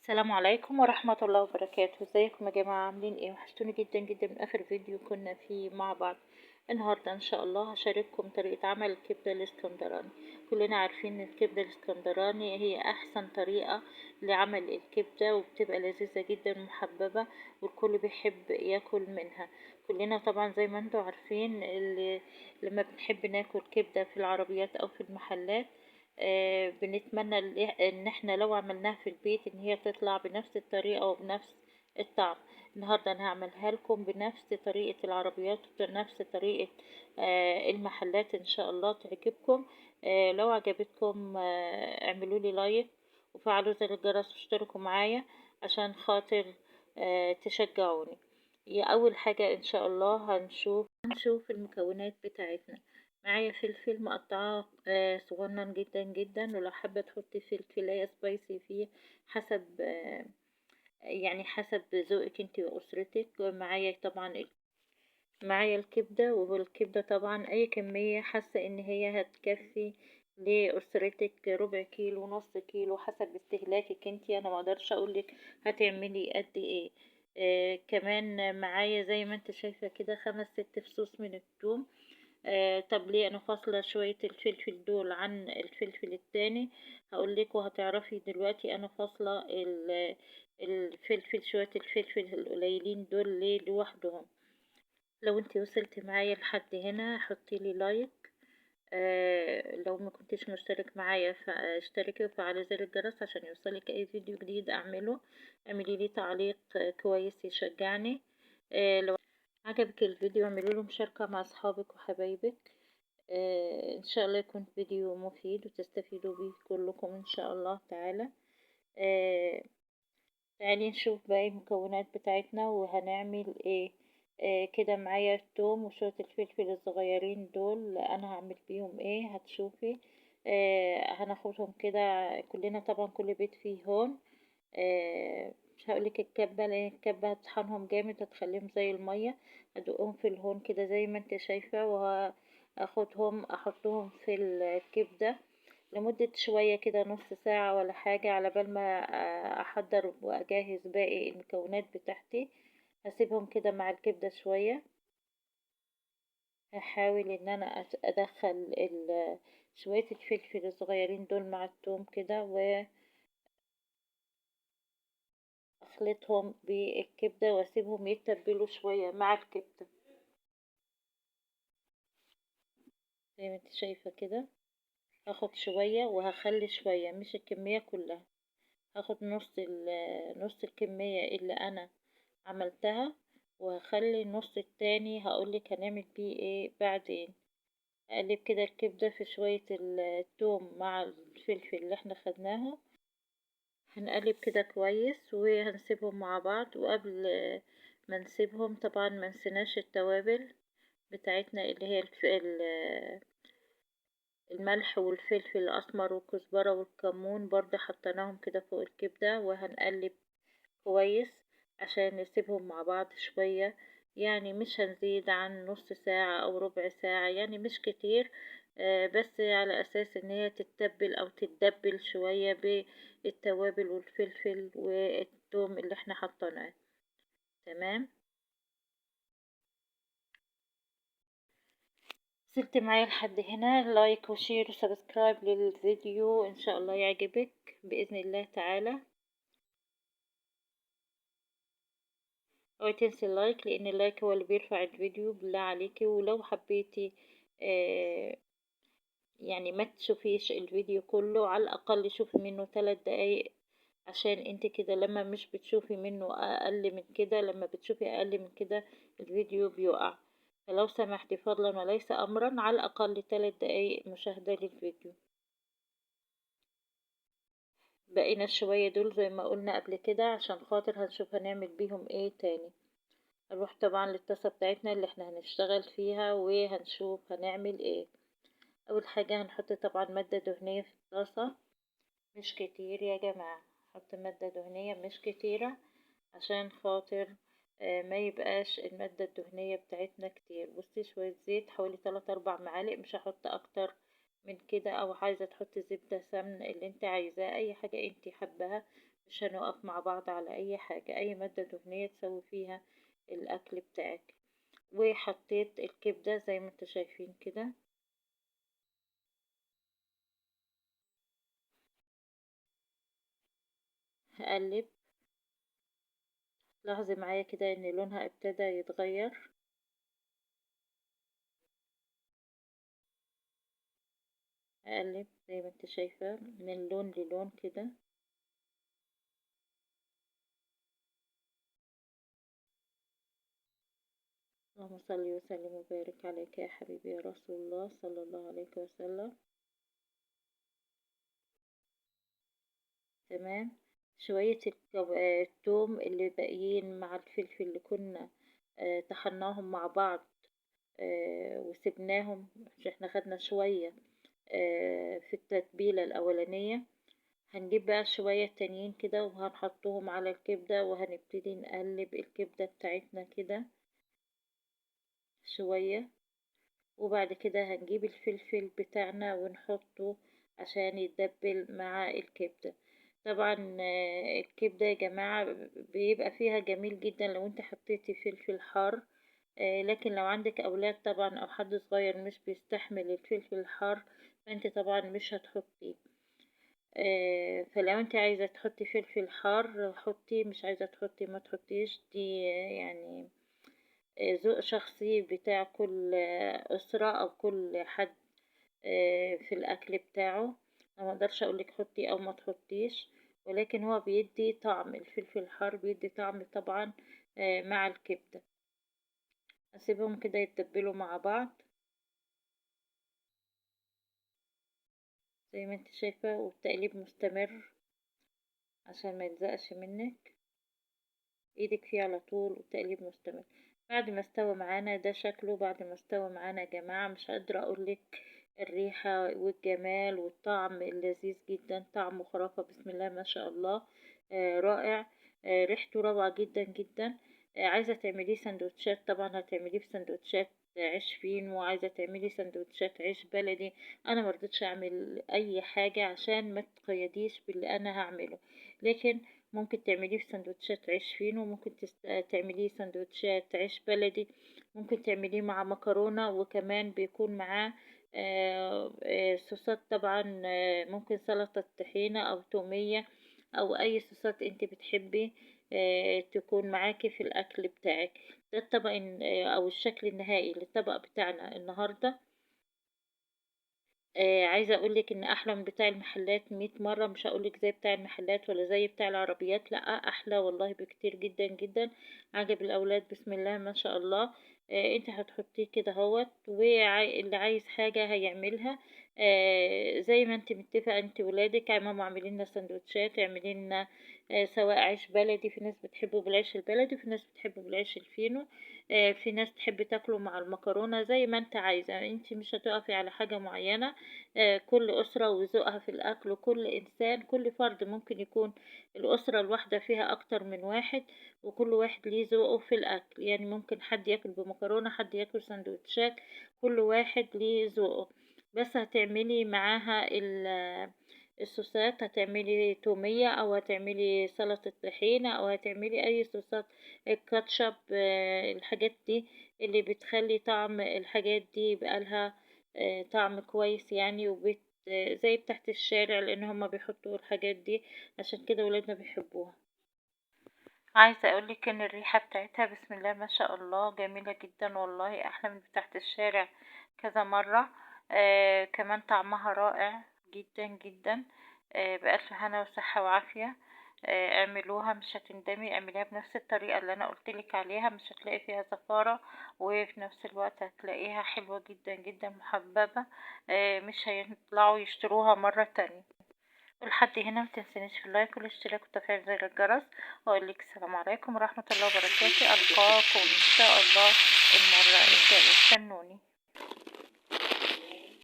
السلام عليكم ورحمة الله وبركاته. ازيكم يا جماعة؟ عاملين ايه؟ وحشتوني جدا جدا من اخر فيديو كنا فيه مع بعض. النهاردة ان شاء الله هشارككم طريقة عمل الكبدة الاسكندراني. كلنا عارفين ان الكبدة الاسكندراني هي احسن طريقة لعمل الكبدة، وبتبقى لذيذة جدا ومحببة، والكل بيحب ياكل منها. كلنا طبعا زي ما انتوا عارفين اللي لما بنحب ناكل كبدة في العربيات او في المحلات، بنتمنى ان احنا لو عملناها في البيت ان هي تطلع بنفس الطريقة وبنفس الطعم. النهاردة انا هعملها لكم بنفس طريقة العربيات وبنفس طريقة المحلات، ان شاء الله تعجبكم. لو عجبتكم اعملوا لي لايك وفعلوا زر الجرس واشتركوا معايا عشان خاطر تشجعوني. هي اول حاجة ان شاء الله هنشوف المكونات بتاعتنا. معايا فلفل مقطعاه صغنن جدا جدا، ولو حابة تحطي فلفلاية سبايسي فيه حسب يعني حسب ذوقك انتي واسرتك. معايا طبعا معايا الكبدة، والكبدة طبعا اي كمية حاسة ان هي هتكفي لأسرتك، ربع كيلو نص كيلو حسب استهلاكك انتي. انا مقدرش اقولك هتعملي قد ايه. كمان معايا زي ما انت شايفة كده 5 6 فصوص من الثوم. طب ليه انا فاصلة شوية الفلفل دول عن الفلفل التاني؟ هقولك وهتعرفي دلوقتي انا فاصلة الفلفل، شوية الفلفل القليلين دول ليه لوحدهم. لو انتي وصلتي معايا لحد هنا حطي لي لايك. لو ما كنتيش مشترك معايا فاشتركي وفعلي زر الجرس عشان يوصلك اي فيديو جديد اعمله. اعملي لي تعليق كويس يشجعني. لو عجبك الفيديو اعملي له مشاركة مع اصحابك وحبايبك. ان شاء الله يكون فيديو مفيد وتستفيدوا بيه كلكم ان شاء الله تعالى. آه، تعالي نشوف باقي المكونات بتاعتنا وهنعمل ايه. كده معايا التوم وشوية الفلفل الصغيرين دول انا هعمل بيهم ايه هتشوفي. هناخدهم كده كلنا، طبعا كل بيت فيه هون. مش هقولك الكبة لان الكبة هتطحنهم جامد هتخليهم زي المية. هدقهم في الهون كده زي ما انت شايفة، وهاخدهم احطهم في الكبدة لمدة شوية كده نص ساعة ولا حاجة، على بال ما احضر واجهز باقي المكونات بتاعتي. هسيبهم كده مع الكبدة شوية. هحاول ان انا ادخل شوية الفلفل الصغيرين دول مع الثوم كده واخلطهم بالكبدة واسيبهم يتبلوا شوية مع الكبدة زي ما انت شايفة كده. هاخد شوية وهخلي شوية مش الكمية كلها. هاخد نص الكمية اللي انا عملتها، وهخلي النص التاني هقولك هنعمل بيه ايه بعدين. اقلب كده الكبدة في شوية الثوم مع الفلفل اللي احنا خدناهم. هنقلب كده كويس وهنسيبهم مع بعض. وقبل ما نسيبهم طبعا ما نسيناش التوابل بتاعتنا اللي هي الملح والفلفل الاسمر والكزبرة والكمون برضه حطيناهم كده فوق الكبدة، وهنقلب كويس عشان نسيبهم مع بعض شوية. يعني مش هنزيد عن نص ساعة او ربع ساعة، يعني مش كتير. بس على اساس ان هي تتبل او تتدبل شوية بالتوابل والفلفل والثوم اللي احنا حطيناه. تمام. وصلت معايا لحد هنا، لايك وشير وسبسكرايب للفيديو ان شاء الله يعجبك باذن الله تعالى. اوعي تنسي اللايك لان اللايك هو اللي بيرفع الفيديو بالله عليكي. ولو حبيتي آه يعني ما تشوفيش الفيديو كله، على الاقل شوفي منه 3 دقايق، عشان انت كده لما مش بتشوفي منه اقل من كده، لما بتشوفي اقل من كده الفيديو بيقع. فلو سمحتي فضلا وليس امرا على الاقل 3 دقايق مشاهدة للفيديو. بقينا شوية دول زي ما قلنا قبل كده عشان خاطر هنشوف هنعمل بيهم ايه تاني. نروح طبعا للطاسة بتاعتنا اللي احنا هنشتغل فيها وهنشوف هنعمل ايه. اول حاجة هنحط طبعا مادة دهنية في الطاسة، مش كتير يا جماعة. نحط مادة دهنية مش كتيرة عشان خاطر ما يبقاش المادة الدهنية بتاعتنا كتير. بصي شوية زيت حوالي 3 4 معالق، مش هحط اكتر من كده. او عايزة تحطي زبدة سمن اللي انت عايزاه، اي حاجة انت حباها. مش هنقف مع بعض على اي حاجة، اي مادة دهنية تسوي فيها الاكل بتاعك. وحطيت الكبدة زي ما انتوا شايفين كده. هقلب. لاحظي معايا كده ان لونها ابتدى يتغير. هقلب زي ما انت شايفة من لون للون كده. اللهم صل وسلم وبارك عليك يا حبيبي يا رسول الله صلى الله عليه وسلم. تمام. شوية التوم اللي باقيين مع الفلفل اللي كنا طحناهم مع بعض وسبناهم عشان احنا خدنا شوية في التتبيلة الأولانية. هنجيب بقى شوية تانيين كده وهنحطهم على الكبدة وهنبتدي نقلب الكبدة بتاعتنا كده شوية. وبعد كده هنجيب الفلفل بتاعنا ونحطه عشان يتدبل مع الكبدة. طبعا الكبدة يا جماعة بيبقى فيها جميل جدا لو انت حطيتي فلفل حار. لكن لو عندك أولاد طبعا أو حد صغير مش بيستحمل الفلفل الحار فانت طبعا مش هتحطيه. فلو انت عايزة تحطي فلفل حار حطي، مش عايزة تحطي ما تحطيش. دي يعني ذوق شخصي بتاع كل أسرة أو كل حد في الأكل بتاعه. أنا مقدرش أقولك حطي أو ما تحطيش، ولكن هو بيدي طعم. الفلفل الحار بيدي طعم طبعا مع الكبدة. أسيبهم كده يتبلوا مع بعض زي ما انت شايفة، والتقليب مستمر عشان ما يلزقش منك ايدك فيه على طول، والتقليب مستمر. بعد ما استوى معانا ده شكله بعد ما استوى معانا يا جماعة. مش قادرة اقولك الريحة والجمال والطعم اللذيذ جدا. طعمه خرافة بسم الله ما شاء الله. رائع. ريحته روعة جدا جدا. عايزة تعمليه سندوتشات طبعا هتعمليه في سندوتشات عيش فينو، وعايزة تعملي سندوتشات عيش بلدي. انا مرضتش اعمل اي حاجة عشان ما تقيديش باللي انا هعمله. لكن ممكن تعمليه في سندوتشات عيش فينو، ممكن تعمليه سندوتشات عيش بلدي، ممكن تعمليه مع مكرونة، وكمان بيكون معاه صوصات طبعا. ممكن سلطة طحينة أو تومية أو أي صوصات انت بتحبي تكون معاكي في الأكل بتاعك. ده الطبق أو الشكل النهائي للطبق بتاعنا النهاردة. عايزة اقولك ان احلى من بتاع المحلات 100 مرة. مش هقولك زي بتاع المحلات ولا زي بتاع العربيات، لا احلى والله بكتير جدا جدا. عجب الاولاد بسم الله ما شاء الله. انت هتحطيه كده اهوت، واللي عايز حاجة هيعملها زي ما انت متفقة انت ولادك. يا ماما اعملي لنا سندوتشات، اعملي لنا سواء عيش بلدي، في ناس بتحبه بالعيش البلدي وفي ناس بتحبه بالعيش الفينو. في ناس تحب تاكله مع المكرونة زي ما انت عايزة. انت مش هتقفي على حاجة معينة. كل أسرة وذوقها في الأكل، وكل إنسان كل فرد ممكن يكون الأسرة الواحدة فيها أكتر من واحد، وكل واحد ليه ذوقه في الأكل. يعني ممكن حد ياكل بمكرونة، حد ياكل سندوتشات، كل واحد ليه ذوقه. بس هتعملي معاها الصوصات، هتعملي تومية أو هتعملي سلطة طحينة أو هتعملي أي صوصات، الكاتشب الحاجات دي اللي بتخلي طعم الحاجات دي بقالها طعم كويس يعني. زي بتاعت الشارع، لان هما بيحطوا الحاجات دي عشان كده ولادنا بيحبوها. عايزة اقولك ان الريحة بتاعتها بسم الله ما شاء الله جميلة جدا والله، احلى من بتاعت الشارع كذا مرة. كمان طعمها رائع جدا جدا. بألف هنا وصحة وعافية. اعملوها مش هتندمي. اعمليها بنفس الطريقة اللي انا قلتلك عليها، مش هتلاقي فيها زفارة، وفي نفس الوقت هتلاقيها حلوة جدا جدا محببة. مش هيطلعوا يشتروها مرة تانية. ولحد هنا متنسينيش في اللايك والاشتراك وتفعيل زر الجرس. واقولك السلام عليكم ورحمة الله وبركاته. القاكم ان شاء الله المرة الجاية، استنوني.